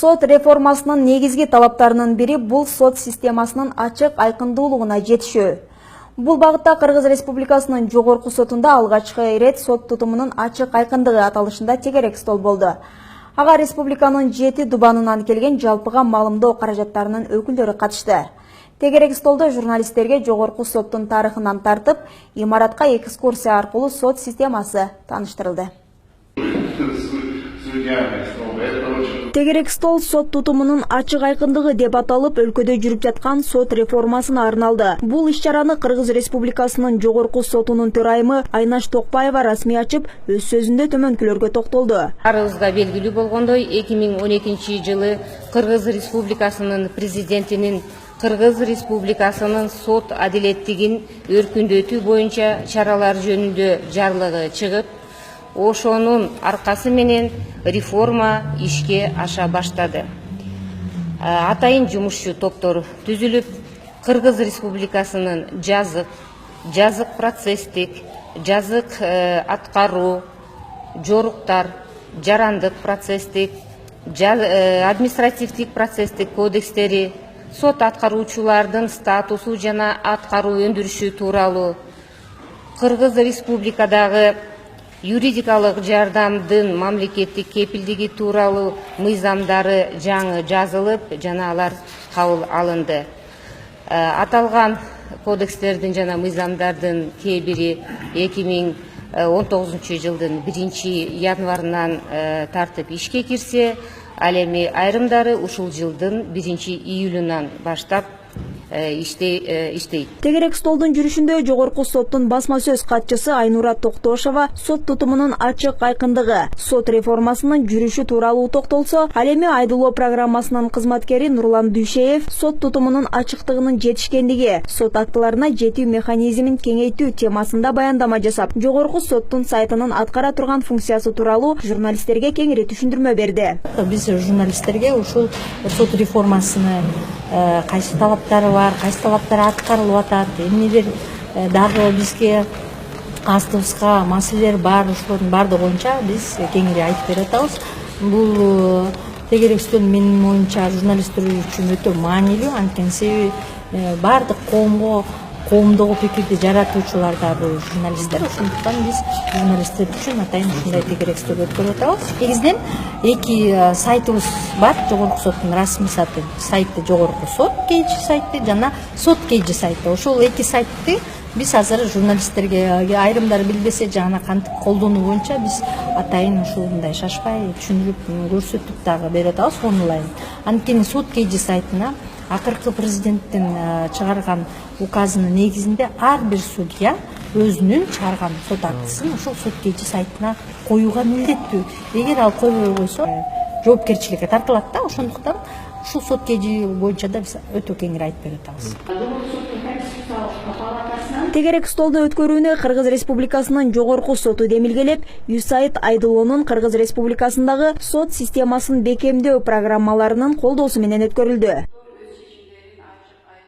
Сот реформасынын негизги талаптарынын бири бул сот системасынын ачык айкындуулугуна жетишүү. Бул багытта Кыргыз Республикасынын жогорку сотунда алгачкы ирет сот тутумунун ачык айкындыгы аталышында тегерек стол болду. Ага республиканын 7 дубанынан келген жалпыга маалымдоо каражаттарынын өкүлдөрү катышты. Тегерек столдо журналисттерге жогорку соттун тарыхынан тартып, имаратка экскурсия аркылуу сот системасы тааныштырылды. Тегерек стол сот тутумунун ачык айкындыгы деп аталып, өлкөдө жүрүп жаткан сот реформасына арналды. Бул иш-чараны Кыргыз Республикасынын жогорку сотунун төрайымы Айнаш Токпаева расмий ачып, өз сөзүндө төмөнкүлөргө токтолду. Арыбызга белгилүү болгондой, 2012 жылы Кыргыз Республикасынын президентинин Кыргыз Республикасынын сот адилеттигин өркүндөтүү боюнча чаралар жөнүндө жарлыгы чыгып, ошонун аркасы менен реформа ишке аша баштады. Атайын жумушчу топтор түзүлүп, Кыргыз Республикасынын жазык процесстик, жазык аткаруу, жоруктар, жарандык процесстик, административдик процесстик кодекстери, сот аткаруучулардын статусу жана аткаруу өндүрүшү тууралуу, Кыргыз Республикадагы юридикалык жардамдын мамлекеттик кепилдиги тууралуу мыйзамдары жаңы жазылып, жана алар кабыл алынды. Аталган кодекстердин жана мыйзамдардын кээ бири 2019 жылдын 1-январынан тартып ишке кирсе, ал эми айрымдары ушул жылдын 1-июлунан баштап иштейт. Тегерек столдун жүрүшүндө жогорку соттун басма сөз катчысы Айнура Токтошова сот тутумунун ачык айкындыгы, сот реформасынын жүрүшү тууралуу токтолсо, ал эми айдоолоо программасынын кызматкери Нурлан Дүйшеев сот тутумунун ачыктыгынын жетишкендиги, сот актыларына жетүү механизмин кеңейтүү темасында баяндама жасап, жогорку соттун сайтынын аткара турган функциясы тууралуу журналисттерге кеңири түшүндүрмө берди. Биз журналисттерге ушул сот реформасынын кайсы талаптары бар, кайсы талаптар аткарылып атат, эмнелер дагы бизге астыбызга маселелер бар, ошолордун баардыгы боюнча биз кеңири айтып бере атабыз. Бул тегерек стол менин оюмча журналисттер үчүн өтө маанилүү, анткени себеби баардык коомдогу пикирди жаратуучулар да бул журналисттер. Ошондуктан биз журналисттер үчүн атайын ушундай тегерек стол өткөрүп атабыз. Негизинен эки сайтыбыз бар, жогорку соттун расмий сайты жогорку сот KG сайты жана сот KG сайты. Ошол эки сайтты биз азыр журналисттерге айрымдары билбесе жана кантип колдонуу боюнча биз атайын ушундай шашпай түшүндүрүп көрсөтүп дагы берип атабыз онлайн. Анткени сот KG сайтына акыркы президенттин чыгарган указынын негизинде ар бир судья өзүнүн чыгарган сот актысын ошол сот KG сайтына коюуга милдеттүү. Эгер ал койбой койсо, жоопкерчиликке тартылат да. Ошондуктан ушул сот KG боюнча да биз өтө кеңири айтып берип атабыз. Тегерек столду өткөрүүнү Кыргыз Республикасынын жогорку соту демилгелеп, USAID айдоолоонун Кыргыз Республикасындагы сот системасын бекемдөө программаларынын колдоосу менен өткөрүлдү.